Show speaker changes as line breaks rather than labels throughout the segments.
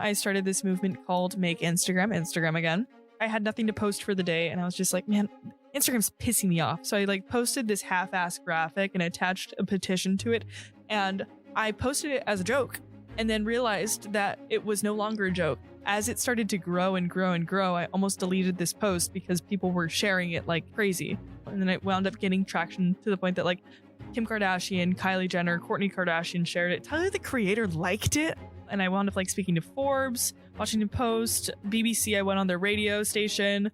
I started this movement called Make Instagram Again. I had nothing to post for the day, and I was just like, man, Instagram's pissing me off. So I like posted this half-assed graphic and attached a petition to it, and I posted it as a joke, and then realized that it was no longer a joke. As it started to grow and grow and grow, I almost deleted this post because people were sharing it like crazy. And then it wound up getting traction to the point that like Kim Kardashian, Kylie Jenner, Kourtney Kardashian shared it. Tyler, the creator, liked it. And I wound up like speaking to Forbes, Washington Post, BBC. I went on their radio station.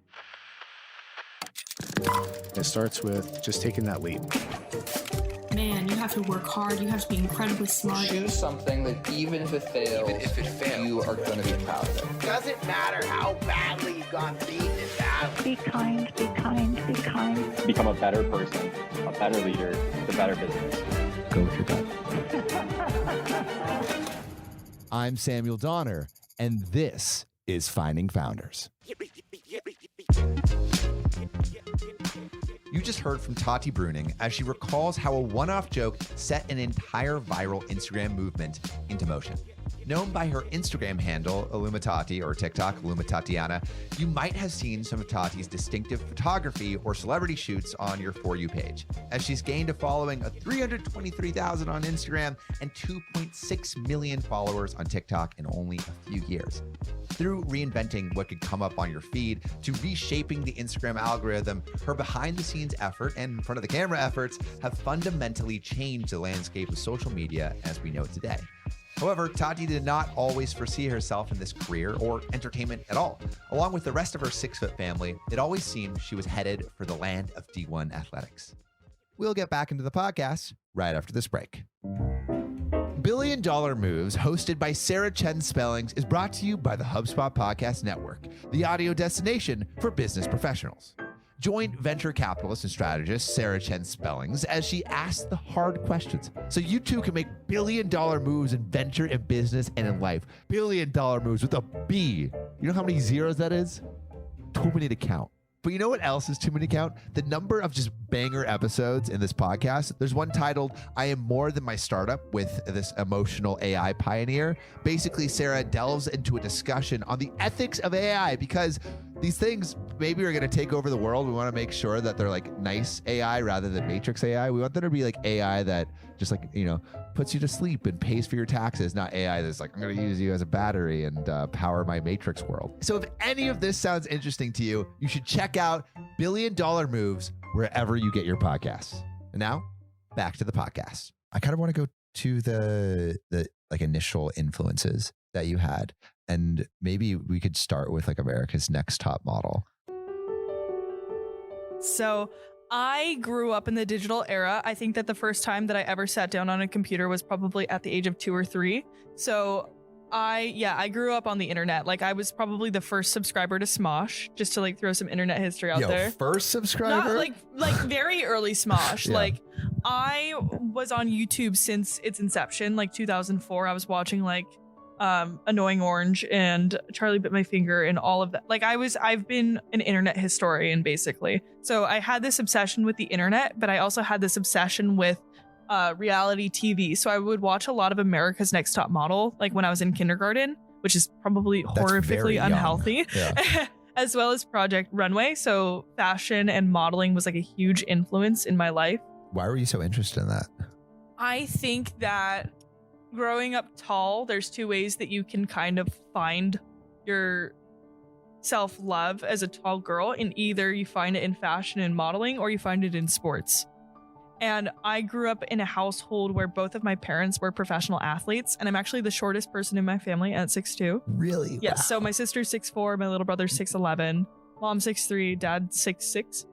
It starts with just taking that leap.
Man, you have to work hard. You have to be incredibly smart.
Choose something that even if it fails, you are going to be proud of it.
Doesn't matter how badly you got beaten in battle.
Be kind, be kind, be kind.
Become a better person, a better leader, a better business.
Go with your gut. I'm Samuel Donner, and this is Finding Founders. You just heard from Tati Bruening as she recalls how a one-off joke set an entire viral Instagram movement into motion. Known by her Instagram handle, Illumitati, or TikTok, Illumitatiana, you might have seen some of Tati's distinctive photography or celebrity shoots on your For You page, as she's gained a following of 323,000 on Instagram and 2.6 million followers on TikTok in only a few years. Through reinventing what could come up on your feed to reshaping the Instagram algorithm, her behind-the-scenes effort and in front of the camera efforts have fundamentally changed the landscape of social media as we know it today. However, Tati did not always foresee herself in this career or entertainment at all. Along with the rest of her 6-foot family, it always seemed she was headed for the land of D1 athletics. We'll get back into the podcast right after this break. Billion Dollar Moves, hosted by Sarah Chen Spellings, is brought to you by the HubSpot Podcast Network, the audio destination for business professionals. Join venture capitalist and strategist Sarah Chen Spellings as she asks the hard questions so you too can make billion-dollar moves in venture, in business, and in life. Billion-dollar moves with a B. You know how many zeros that is? Too many to count. But you know what else is too many to count? The number of just banger episodes in this podcast. There's one titled, I Am More Than My Startup, with this emotional AI pioneer. Basically, Sarah delves into a discussion on the ethics of AI because these things maybe are going to take over the world. We want to make sure that they're like nice AI rather than Matrix AI. We want there to be like AI that just like, you know, puts you to sleep and pays for your taxes, not AI that's like, I'm going to use you as a battery and power my Matrix world. So if any of this sounds interesting to you, you should check out Billion Dollar Moves wherever you get your podcasts. And now back to the podcast. I kind of want to go to the like initial influences that you had. And maybe we could start with like America's Next Top Model.
So I grew up in the digital era. I think that the first time that I ever sat down on a computer was probably at the age of 2 or 3. So I grew up on the internet. Like I was probably the first subscriber to Smosh, just to like throw some internet history out there.
First subscriber?
Not like very early Smosh.
Yeah.
Like I was on YouTube since its inception, like 2004. I was watching like Annoying Orange and Charlie Bit My Finger and all of that. Like I've been an internet historian basically. So I had this obsession with the internet, but I also had this obsession with reality TV. So I would watch a lot of America's Next Top Model, like when I was in kindergarten, which is probably horrifically unhealthy, yeah. As well as Project Runway. So fashion and modeling was like a huge influence in my life.
Why were you so interested in that?
I think that growing up tall, there's 2 ways that you can kind of find your self-love as a tall girl. And either you find it in fashion and modeling or you find it in sports. And I grew up in a household where both of my parents were professional athletes. And I'm actually the shortest person in my family at 6'2".
Really?
Yes.
Wow.
So my sister's 6'4", my little brother's 6'11", mom 6'3", dad 6'6".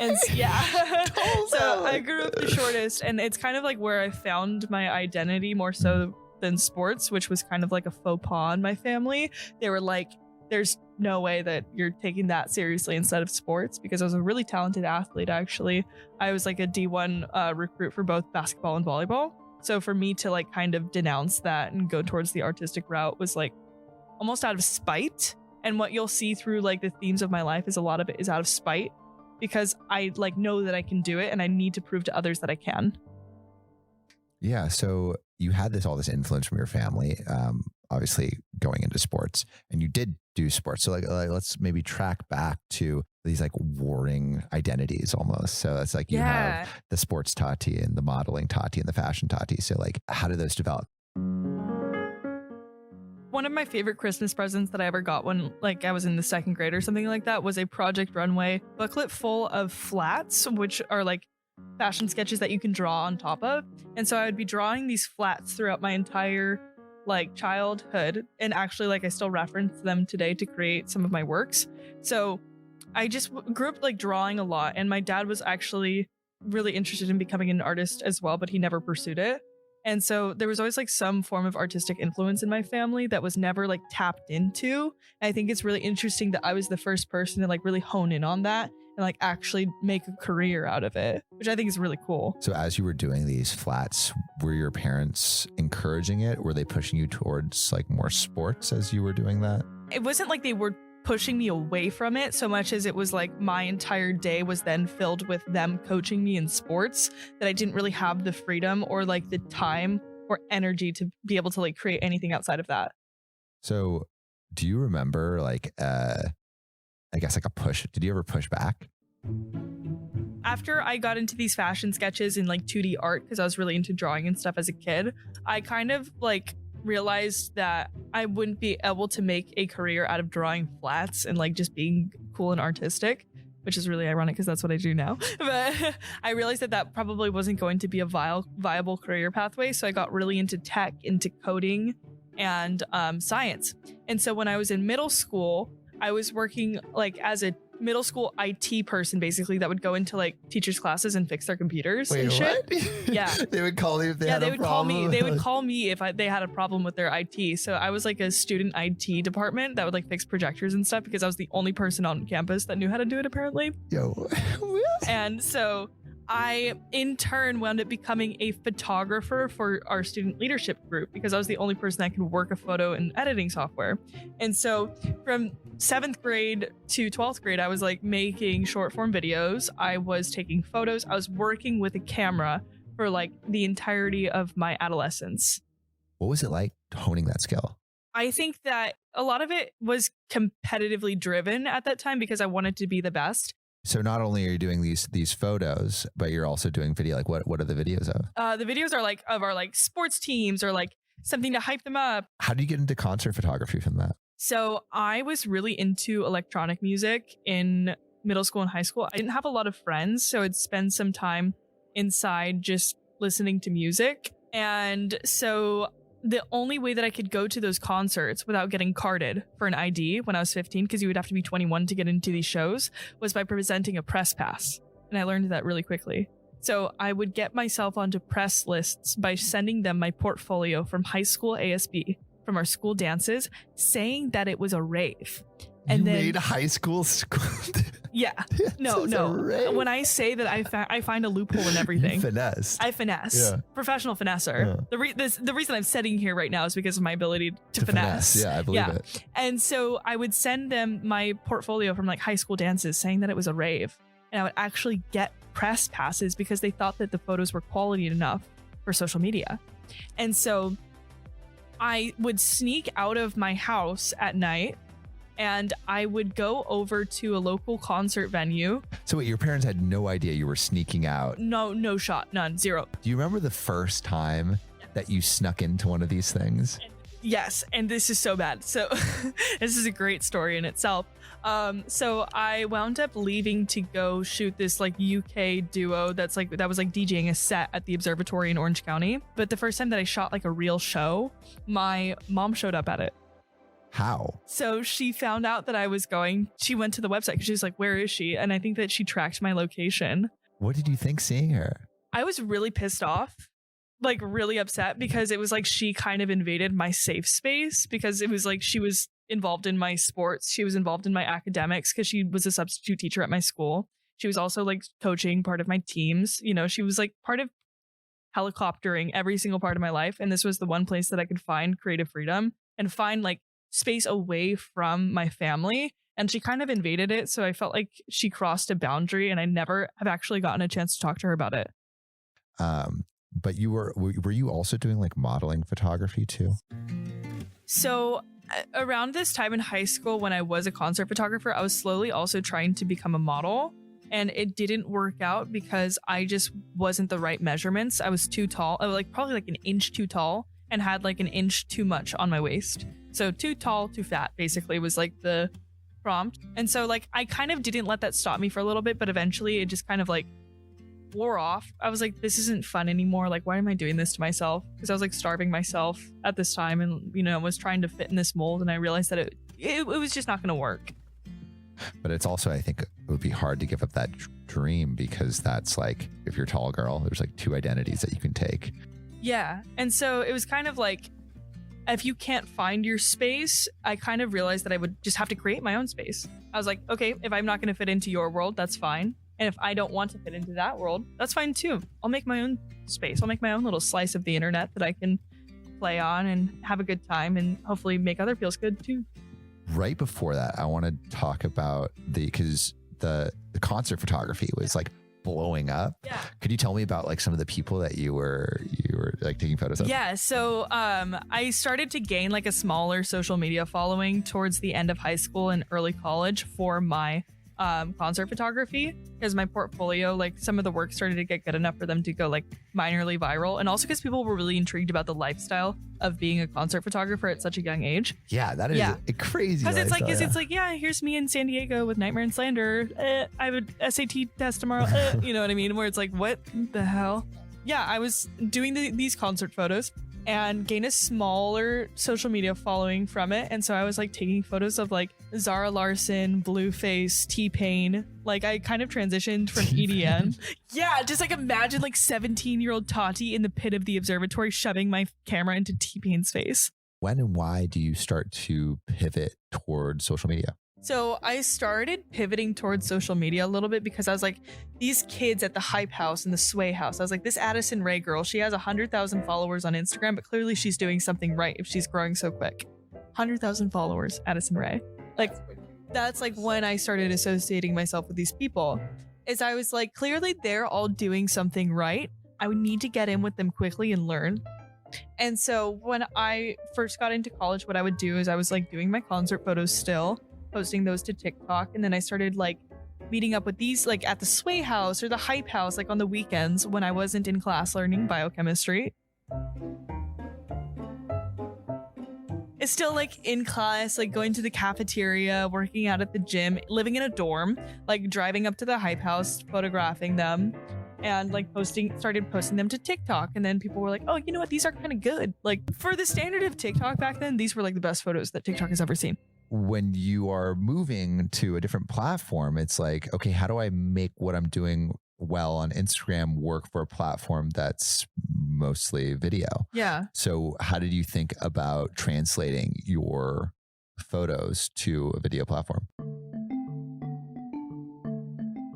And yeah. So I grew up the shortest, and it's kind of like where I found my identity more so than sports, which was kind of like a faux pas in my family. They were like, there's no way that you're taking that seriously instead of sports, because I was a really talented athlete, actually. I was like a D1 recruit for both basketball and volleyball. So for me to like kind of denounce that and go towards the artistic route was like almost out of spite. And what you'll see through like the themes of my life is a lot of it is out of spite, because I like know that I can do it and I need to prove to others that I can.
Yeah. So you had all this influence from your family. Obviously going into sports, and you did do sports. So like let's maybe track back to these like warring identities almost. So it's like you have the sports Tati and the modeling Tati and the fashion Tati. So like, how did those develop?
One of my favorite Christmas presents that I ever got when like I was in the second grade or something like that was a Project Runway booklet full of flats, which are like fashion sketches that you can draw on top of. And so I would be drawing these flats throughout my entire like childhood, and actually like I still reference them today to create some of my works. So I just grew up like drawing a lot, and my dad was actually really interested in becoming an artist as well, but he never pursued it. And so there was always like some form of artistic influence in my family that was never like tapped into. And I think it's really interesting that I was the first person to like really hone in on that and like actually make a career out of it, which I think is really cool.
So as you were doing these flats, were your parents encouraging it? Were they pushing you towards like more sports as you were doing that?
It wasn't like they were pushing me away from it so much as it was like my entire day was then filled with them coaching me in sports, that I didn't really have the freedom or like the time or energy to be able to like create anything outside of that.
So do you remember like I guess like a push? Did you ever push back?
After I got into these fashion sketches in like 2D art, because I was really into drawing and stuff as a kid, I kind of like realized that I wouldn't be able to make a career out of drawing flats and like just being cool and artistic, which is really ironic because that's what I do now. But I realized that that probably wasn't going to be a viable career pathway. So I got really into tech, into coding and science. And so when I was in middle school, I was working like as a middle school IT person, basically, that would go into like teachers' classes and fix their computers and shit.
What?
Yeah.
They would call you if they had a problem.
They would call me if they had a problem with their IT. So I was like a student IT department that would like fix projectors and stuff because I was the only person on campus that knew how to do it, apparently.
Yo.
And so I, in turn, wound up becoming a photographer for our student leadership group because I was the only person that could work a photo and editing software. And so from 7th grade to 12th grade, I was like making short form videos. I was taking photos. I was working with a camera for like the entirety of my adolescence.
What was it like honing that skill?
I think that a lot of it was competitively driven at that time because I wanted to be the best.
So not only are you doing these photos, but you're also doing video. Like what are the videos of?
The videos are like of our like sports teams or like something to hype them up.
How do you get into concert photography from that?
So I was really into electronic music in middle school and high school. I didn't have a lot of friends, so I'd spend some time inside just listening to music. And so the only way that I could go to those concerts without getting carded for an ID when I was 15, because you would have to be 21 to get into these shows, was by presenting a press pass. And I learned that really quickly. So I would get myself onto press lists by sending them my portfolio from high school ASB, from our school dances, saying that it was a rave. And
you
then
made high school
yeah. No. When I say that I find a loophole in everything. I finesse. Yeah. Professional finesser. Yeah. The reason I'm sitting here right now is because of my ability to finesse.
Yeah, I believe it.
And so I would send them my portfolio from like high school dances saying that it was a rave. And I would actually get press passes because they thought that the photos were quality enough for social media. And so I would sneak out of my house at night and I would go over to a local concert venue.
So wait, your parents had no idea you were sneaking out?
No shot, none, zero.
Do you remember the first time that you snuck into one of these things?
Yes, and this is so bad. So this is a great story in itself. So I wound up leaving to go shoot this like UK duo that was like DJing a set at the observatory in Orange County. But the first time that I shot like a real show, my mom showed up at it.
How?
So she found out that I was going. She went to the website because she was like, where is she? And I think that she tracked my location.
What did you think seeing her?
I was really pissed off, like really upset, because it was like she kind of invaded my safe space, because it was like she was involved in my sports. She was involved in my academics because she was a substitute teacher at my school. She was also like coaching part of my teams. You know, she was like part of helicoptering every single part of my life. And this was the one place that I could find creative freedom and find like space away from my family. And she kind of invaded it. So I felt like she crossed a boundary, and I never have actually gotten a chance to talk to her about it.
But were you also doing like modeling photography too?
So around this time in high school when I was a concert photographer, I was slowly also trying to become a model. And it didn't work out because I just wasn't the right measurements. I was too tall. I was like probably like an inch too tall and had like an inch too much on my waist. So too tall, too fat basically was like the prompt. And so like I kind of didn't let that stop me for a little bit, but eventually it just kind of like wore off. I was like, this isn't fun anymore. Like, why am I doing this to myself? Because I was like starving myself at this time and, you know, was trying to fit in this mold. And I realized that it was just not going to work.
But it's also, I think it would be hard to give up that dream because that's like, if you're a tall girl, there's like 2 identities that you can take.
Yeah. And so it was kind of like, if you can't find your space, I kind of realized that I would just have to create my own space. I was like, okay, if I'm not going to fit into your world, that's fine. And if I don't want to fit into that world, that's fine too. I'll make my own space. I'll make my own little slice of the internet that I can play on and have a good time and hopefully make other feels good too.
Right before that, I want to talk about because the concert photography was like blowing up.
Yeah.
Could you tell me about like some of the people that you were like taking photos of?
Yeah. So I started to gain like a smaller social media following towards the end of high school and early college for my concert photography because my portfolio, like some of the work started to get good enough for them to go like minorly viral, and also because people were really intrigued about the lifestyle of being a concert photographer at such a young age.
Yeah, that is a crazy
because
lifestyle.
it's like yeah, here's me in San Diego with Nightmare and Slander. I have an SAT test tomorrow. You know what I mean? Where it's like, what the hell? Yeah, I was doing these concert photos and gained a smaller social media following from it. And so I was like taking photos of like Zara Larsson, Blueface, T-Pain. Like I kind of transitioned from EDM. Yeah, just like imagine like 17-year-old Tati in the pit of the observatory shoving my camera into T-Pain's face.
When and why do you start to pivot towards social media?
So I started pivoting towards social media a little bit because I was like, these kids at the Hype House and the Sway House, I was like, this Addison Rae girl, she has 100,000 followers on Instagram, but clearly she's doing something right if she's growing so quick. 100,000 followers, Addison Rae. Like, that's like when I started associating myself with these people, is I was like, clearly they're all doing something right. I would need to get in with them quickly and learn. And so when I first got into college, what I would do is I was like doing my concert photos still, posting those to TikTok, and then I started like meeting up with these like at the Sway House or the Hype House like on the weekends when I wasn't in class learning biochemistry. It's still like in class, like going to the cafeteria, working out at the gym, living in a dorm, like driving up to the Hype House, photographing them, and like started posting them to TikTok. And then people were like, oh, you know what? These are kind of good. Like for the standard of TikTok back then, these were like the best photos that TikTok has ever seen.
When you are moving to a different platform, it's like, okay, how do I make what I'm doing well on Instagram work for a platform that's mostly video?
Yeah.
So how did you think about translating your photos to a video platform?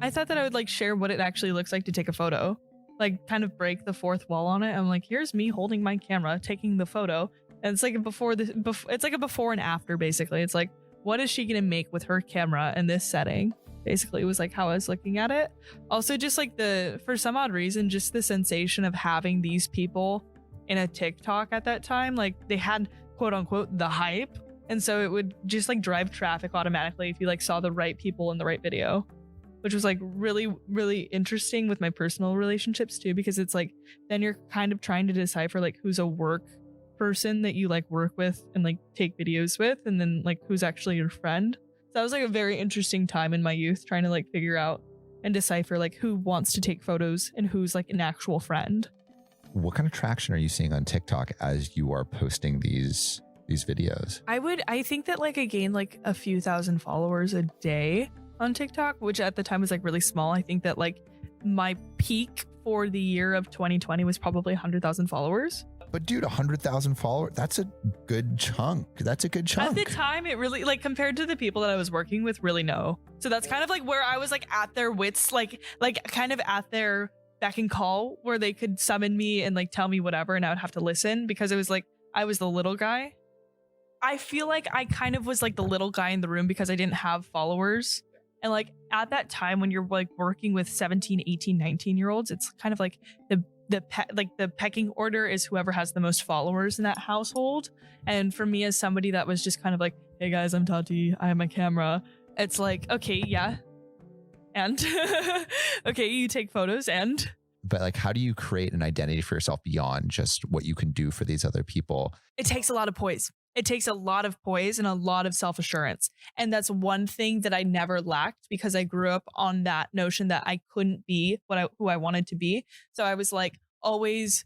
I thought that I would like share what it actually looks like to take a photo, like kind of break the fourth wall on it. I'm like, here's me holding my camera, taking the photo. And it's like it's like a before and after, basically. It's like, what is she going to make with her camera in this setting? Basically, it was like how I was looking at it. Also, just like for some odd reason, just the sensation of having these people in a TikTok at that time, like they had quote unquote the hype. And so it would just like drive traffic automatically if you like saw the right people in the right video, which was like really, really interesting with my personal relationships too, because it's like, then you're kind of trying to decipher like who's a work person that you like work with and like take videos with, and then like who's actually your friend. So that was like a very interesting time in my youth, trying to like figure out and decipher like who wants to take photos and who's like an actual friend.
What kind of traction are you seeing on TikTok as you are posting these videos?
I think that like I gained like a few thousand followers a day on TikTok, which at the time was like really small. I think that like my peak for the year of 2020 was probably 100,000 followers.
But dude, 100,000 followers, that's a good chunk. That's a good chunk.
At the time, it really, like compared to the people that I was working with, really no. So that's kind of like where I was like at their wits, like kind of at their beck and call, where they could summon me and like tell me whatever, and I would have to listen because it was like I was the little guy. I feel like I kind of was like the little guy in the room because I didn't have followers. And like at that time when you're like working with 17, 18, 19-year-olds, it's kind of like the the pecking order is whoever has the most followers in that household. And for me, as somebody that was just kind of like, hey guys, I'm Tati, I have my camera, it's like, okay, yeah, and okay, you take photos, and
But like, how do you create an identity for yourself beyond just what you can do for these other people?
it takes a lot of poise. It takes a lot of poise and a lot of self-assurance. And that's one thing that I never lacked because I grew up on that notion that I couldn't be who I wanted to be. So I was like always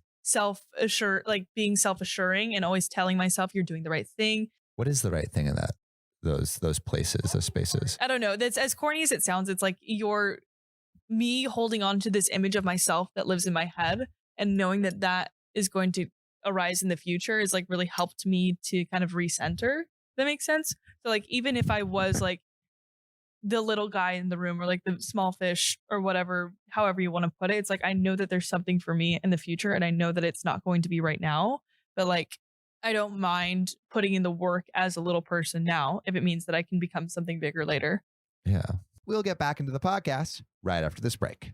being self-assuring and always telling myself you're doing the right thing.
What is the right thing in that? Those places, those spaces?
I don't know. That's as corny as it sounds. It's like me holding on to this image of myself that lives in my head and knowing that that is going to arise in the future is like really helped me to kind of recenter. That makes sense. So like, even if I was like the little guy in the room or like the small fish or whatever, however you want to put it, it's like, I know that there's something for me in the future and I know that it's not going to be right now, but like, I don't mind putting in the work as a little person now if it means that I can become something bigger later.
Yeah. We'll get back into the podcast right after this break.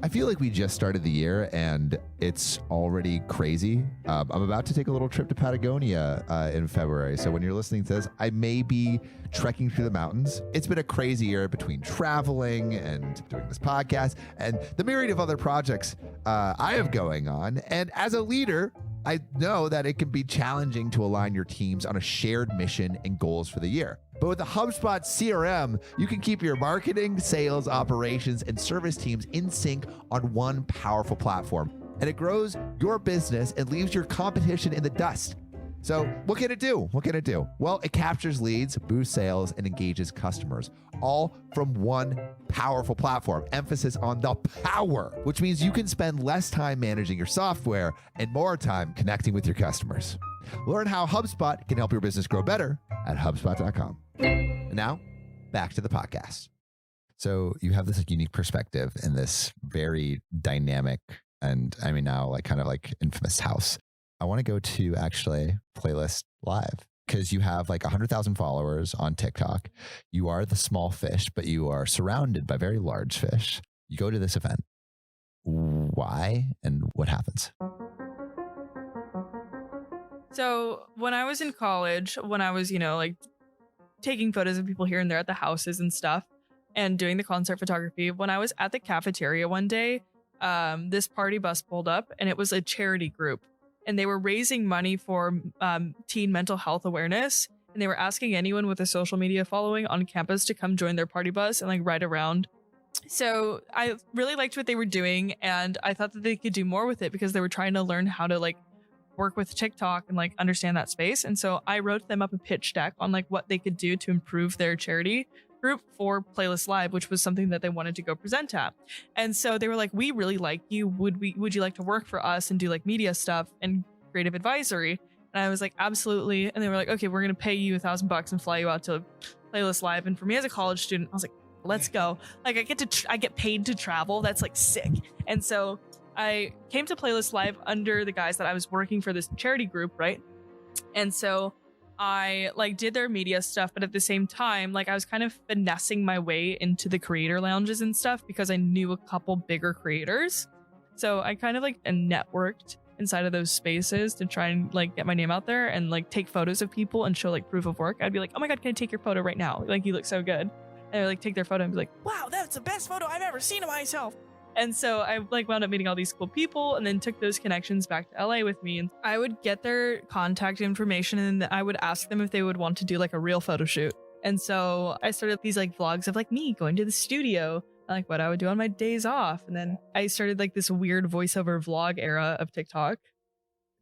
I feel like we just started the year and it's already crazy. I'm about to take a little trip to Patagonia in February. So when you're listening to this, I may be trekking through the mountains. It's been a crazy year between traveling and doing this podcast and the myriad of other projects I have going on. And as a leader, I know that it can be challenging to align your teams on a shared mission and goals for the year. But with the HubSpot CRM, you can keep your marketing, sales, operations, and service teams in sync on one powerful platform. And it grows your business and leaves your competition in the dust. So what can it do? What can it do? Well, it captures leads, boosts sales, and engages customers, all from one powerful platform. Emphasis on the power, which means you can spend less time managing your software and more time connecting with your customers. Learn how HubSpot can help your business grow better at HubSpot.com. And now, back to the podcast. So you have this unique perspective in this very dynamic and I mean now like kind of like infamous house. I want to go to actually Playlist Live because you have like 100,000 followers on TikTok. You are the small fish, but you are surrounded by very large fish. You go to this event. Why and what happens?
So when I was in college, when I was, like taking photos of people here and there at the houses and stuff and doing the concert photography, when I was at the cafeteria one day, this party bus pulled up and it was a charity group. And they were raising money for teen mental health awareness. And they were asking anyone with a social media following on campus to come join their party bus and like ride around. So I really liked what they were doing. And I thought that they could do more with it because they were trying to learn how to like work with TikTok and like understand that space. And so I wrote them up a pitch deck on like what they could do to improve their charity group for Playlist Live, which was something that they wanted to go present at. And so they were like, we really like you. Would you like to work for us and do like media stuff and creative advisory? And I was like, absolutely. And they were like, okay, we're going to pay you $1,000 and fly you out to Playlist Live. And for me as a college student, I was like, let's go. Like I get paid to travel. That's like sick. And so I came to Playlist Live under the guise that I was working for this charity group, right? And so I like did their media stuff, but at the same time, like I was kind of finessing my way into the creator lounges and stuff because I knew a couple bigger creators. So I kind of like networked inside of those spaces to try and like get my name out there and like take photos of people and show like proof of work. I'd be like, oh my God, can I take your photo right now? Like you look so good. And I like take their photo and be like, wow, that's the best photo I've ever seen of myself. And so I like wound up meeting all these cool people and then took those connections back to LA with me. And I would get their contact information and I would ask them if they would want to do like a real photo shoot. And so I started these like vlogs of like me going to the studio, like what I would do on my days off. And then I started like this weird voiceover vlog era of TikTok.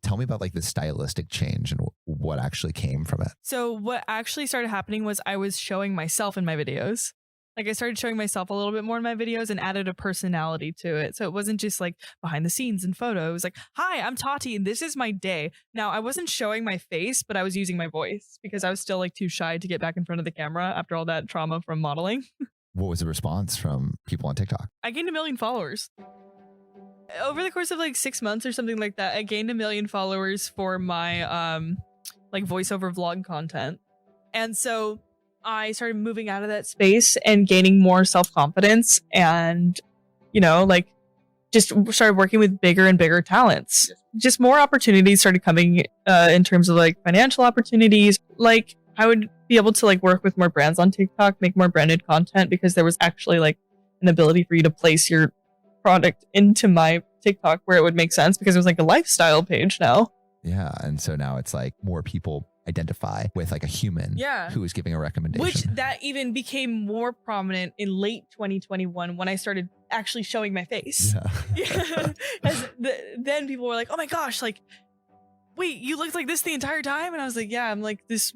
Tell me about like the stylistic change and what actually came from it.
So what actually started happening was I was showing myself in my videos. Like I started showing myself a little bit more in my videos and added a personality to it. So it wasn't just like behind the scenes and photos. Like, hi, I'm Tati and this is my day. Now I wasn't showing my face, but I was using my voice because I was still like too shy to get back in front of the camera after all that trauma from modeling.
What was the response from people on TikTok?
I gained 1 million followers. Over the course of like 6 months or something like that, I gained 1 million followers for my like voiceover vlog content. And so I started moving out of that space and gaining more self-confidence and, like just started working with bigger and bigger talents. Just more opportunities started coming in terms of like financial opportunities. Like I would be able to like work with more brands on TikTok, make more branded content because there was actually like an ability for you to place your product into my TikTok where it would make sense because it was like a lifestyle page now.
Yeah. And so now it's like more people identify with like a human who is giving a recommendation.
Which that even became more prominent in late 2021 when I started actually showing my face. Yeah. Then people were like, oh my gosh, like, wait, you looked like this the entire time? And I was like, yeah, I'm like this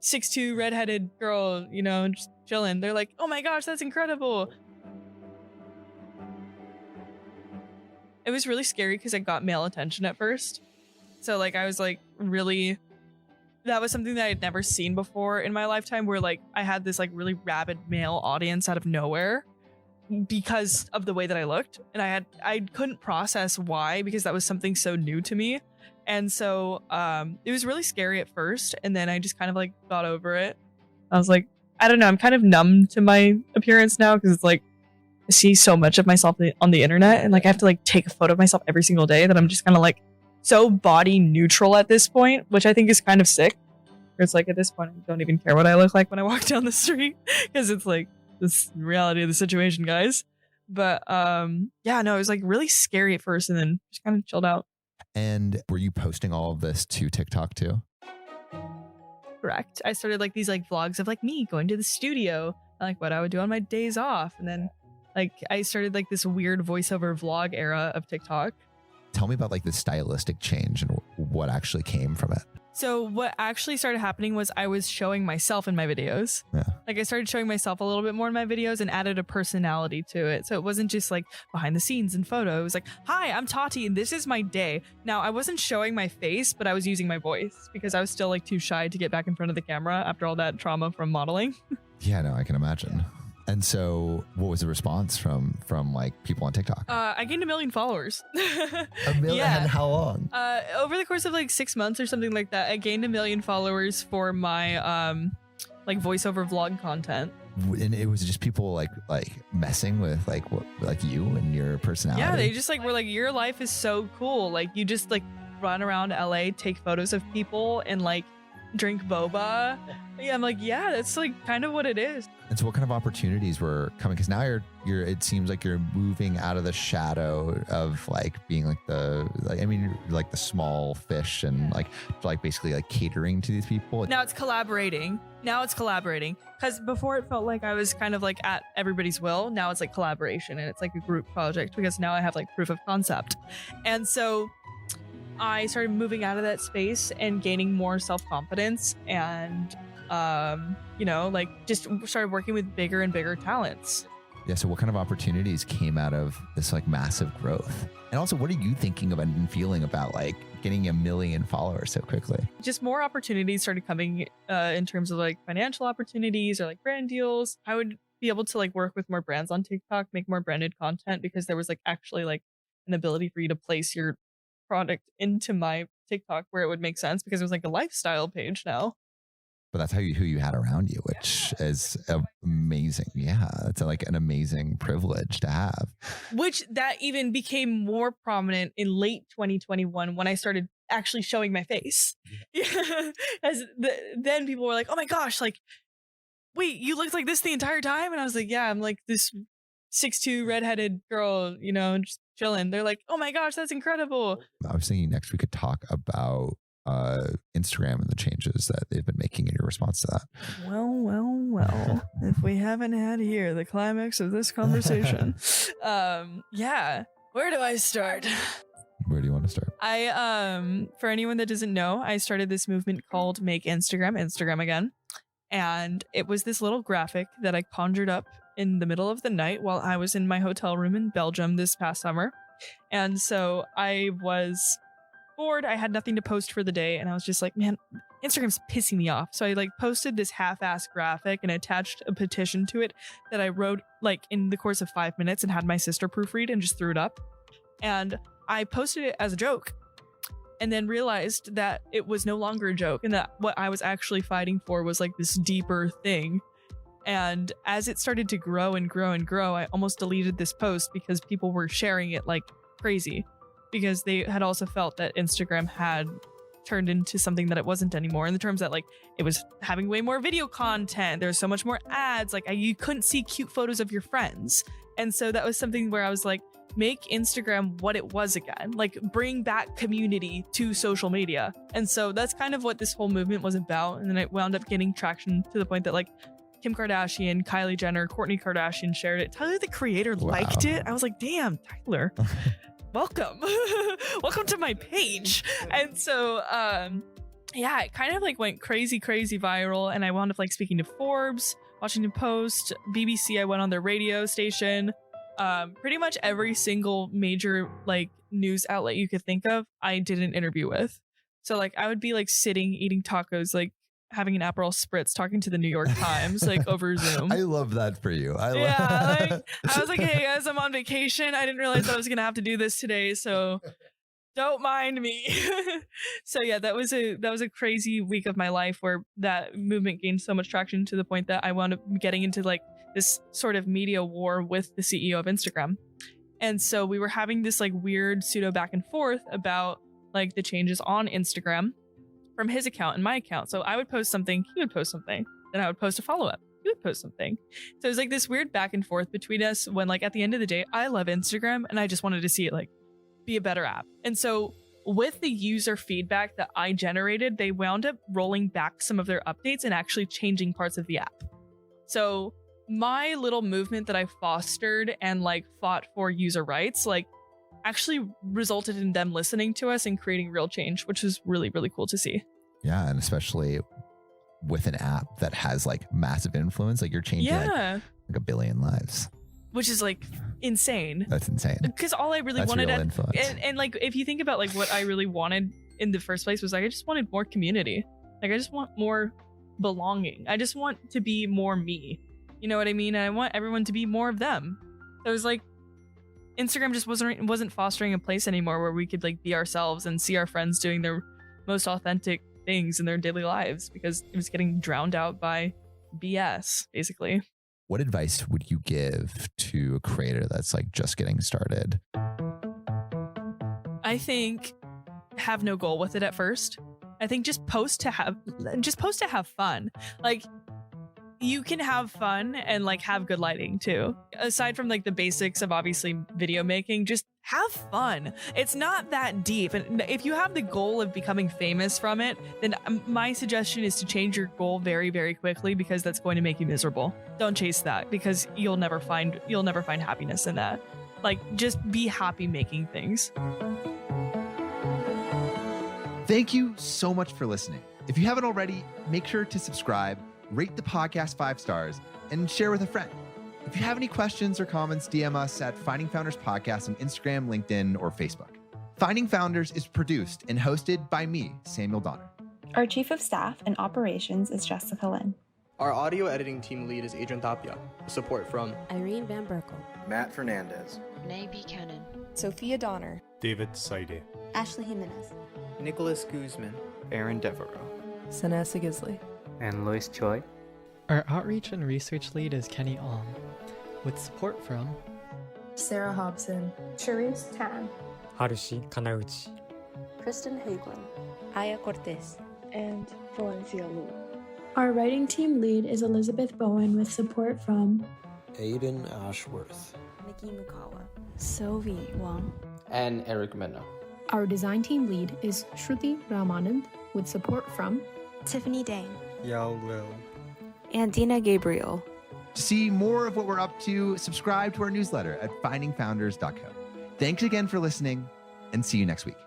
6'2" redheaded girl, you know, just chilling. They're like, oh my gosh, that's incredible. It was really scary because I got male attention at first. So like I was like really, that was something that I had never seen before in my lifetime where like I had this like really rabid male audience out of nowhere because of the way that I looked. And I couldn't process why because that was something so new to me. And so it was really scary at first. And then I just kind of like got over it. I was like, I don't know, I'm kind of numb to my appearance now because it's like I see so much of myself on the internet and like I have to like take a photo of myself every single day that I'm just kind of like so body neutral at this point, which I think is kind of sick. It's like at this point I don't even care what I look like when I walk down the street because it's like this reality of the situation, guys. But yeah, no, it was like really scary at first and then just kind of chilled out.
And were you posting all of this to TikTok too?
Correct. I started like these like vlogs of like me going to the studio, like what I would do on my days off, and then like I started like this weird voiceover vlog era of TikTok.
Tell me about like the stylistic change and what actually came from it.
So what actually started happening was I was showing myself in my videos.
Yeah.
Like I started showing myself a little bit more in my videos and added a personality to it. So it wasn't just like behind the scenes and photos. It was like, hi, I'm Tati and this is my day. Now I wasn't showing my face, but I was using my voice because I was still like too shy to get back in front of the camera after all that trauma from modeling.
Yeah, no, I can imagine. And so what was the response from like people on TikTok?
I gained 1 million followers.
1 million?
Yeah.
And how long?
Over the course of like 6 months or something like that, I gained 1 million followers for my like voiceover vlog content.
And it was just people like messing with like what like you and your personality.
Yeah, they just like were like, your life is so cool. Like you just like run around LA, take photos of people and like drink boba. Yeah, I'm like, yeah, that's like kind of what it is.
And so what kind of opportunities were coming? Because now you're it seems like you're moving out of the shadow of like being like the small fish and like basically like catering to these people.
Now it's collaborating. Because before it felt like I was kind of like at everybody's will. Now it's like collaboration and it's like a group project because now I have like proof of concept. And so I started moving out of that space and gaining more self-confidence and you know, like just started working with bigger and bigger talents.
Yeah, so what kind of opportunities came out of this like massive growth? And also, what are you thinking about and feeling about like getting 1 million followers so quickly?
Just more opportunities started coming in terms of like financial opportunities or like brand deals. I would be able to like work with more brands on TikTok, make more branded content because there was like actually like an ability for you to place your product into my TikTok where it would make sense because it was like a lifestyle page now.
But that's who you had around you, which is amazing. Yeah, it's like an amazing privilege to have.
Which that even became more prominent in late 2021 when I started actually showing my face. Yeah. Then people were like, oh my gosh, like, wait, you looked like this the entire time? And I was like, yeah, I'm like this 6'2" redheaded girl, you know, just chilling. They're like, oh my gosh, that's incredible.
I was thinking next we could talk about Instagram and the changes that they've been making in your response to that.
Well, if we haven't had here the climax of this conversation, yeah, where do I start?
Where do you want to start?
For anyone that doesn't know, I started this movement called Make Instagram Again. And it was this little graphic that I conjured up in the middle of the night while I was in my hotel room in Belgium this past summer. And so I was bored. I had nothing to post for the day. And I was just like, man, Instagram's pissing me off. So I like posted this half-assed graphic and attached a petition to it that I wrote like in the course of 5 minutes and had my sister proofread and just threw it up. And I posted it as a joke and then realized that it was no longer a joke and that what I was actually fighting for was like this deeper thing. And as it started to grow and grow and grow, I almost deleted this post because people were sharing it like crazy, because they had also felt that Instagram had turned into something that it wasn't anymore, in the terms that like it was having way more video content. There's so much more ads. Like you couldn't see cute photos of your friends. And so that was something where I was like, make Instagram what it was again, like bring back community to social media. And so that's kind of what this whole movement was about. And then it wound up getting traction to the point that like Kim Kardashian, Kylie Jenner, Kourtney Kardashian shared it. Tyler, the creator, liked it. I was like, damn, Tyler, welcome. Welcome to my page. And so, yeah, it kind of like went crazy viral. And I wound up like speaking to Forbes, Washington Post, BBC. I went on their radio station. Pretty much every single major like news outlet you could think of, I did an interview with. So like I would be like sitting eating tacos, like having an Aperol Spritz, talking to the New York Times like over Zoom.
I love that for you.
Like I was like, hey guys, I'm on vacation. I didn't realize I was gonna have to do this today, so don't mind me. So yeah, that was a crazy week of my life where that movement gained so much traction to the point that I wound up getting into like this sort of media war with the CEO of Instagram. And so we were having this like weird pseudo back and forth about like the changes on Instagram from his account and my account. So I would post something, he would post something, then I would post a follow-up, he would post something. So it was like this weird back and forth between us when like at the end of the day, I love Instagram and I just wanted to see it like be a better app. And so with the user feedback that I generated, they wound up rolling back some of their updates and actually changing parts of the app. So my little movement that I fostered and like fought for user rights, like actually resulted in them listening to us and creating real change, which was really, really cool to see.
Yeah. And especially with an app that has like massive influence, like you're changing like 1 billion lives.
Which is like insane.
That's insane.
Because all I really wanted and like if you think about like what I really wanted in the first place was like I just wanted more community. Like I just want more belonging. I just want to be more me. You know what I mean? And I want everyone to be more of them. So it was like Instagram just wasn't fostering a place anymore where we could like be ourselves and see our friends doing their most authentic things in their daily lives, because it was getting drowned out by BS, basically.
What advice would you give to a creator that's like just getting started?
I think have no goal with it at first. I think just post to have fun. Like you can have fun and like have good lighting too. Aside from like the basics of obviously video making, just have fun. It's not that deep. And if you have the goal of becoming famous from it, then my suggestion is to change your goal very, very quickly, because that's going to make you miserable. Don't chase that, because you'll never find happiness in that. Like just be happy making things.
Thank you so much for listening. If you haven't already, make sure to subscribe, rate the podcast 5 stars, and share with a friend. If you have any questions or comments, DM us at Finding Founders Podcast on Instagram, LinkedIn, or Facebook. Finding Founders is produced and hosted by me, Samuel Donner.
Our Chief of Staff and Operations is Jessica Lynn.
Our audio editing team lead is Adrian Tapia. Support from
Irene Van Berkel,
Matt Fernandez,
Nay Buchanan,
Sophia Donner,
David Saide,
Ashley Jimenez,
Nicholas Guzman,
Aaron Devereaux,
Sanessa Gisley,
and Lois Choi.
Our outreach and research lead is Kenny Ong, with support from
Sarah Hobson,
Charisse Tan,
Harushi Kanauchi,
Kristen Hagelin,
Aya Cortez,
and Valencia Lu.
Our writing team lead is Elizabeth Bowen, with support from
Aiden Ashworth,
Nikki Mukawa,
Sylvie Wang,
and Eric Mena.
Our design team lead is Shruti Ramanand, with support from
Tiffany Dang,
Yao Lil,
and Dina Gabriel.
To see more of what we're up to, subscribe to our newsletter at findingfounders.co. Thanks again for listening, and see you next week.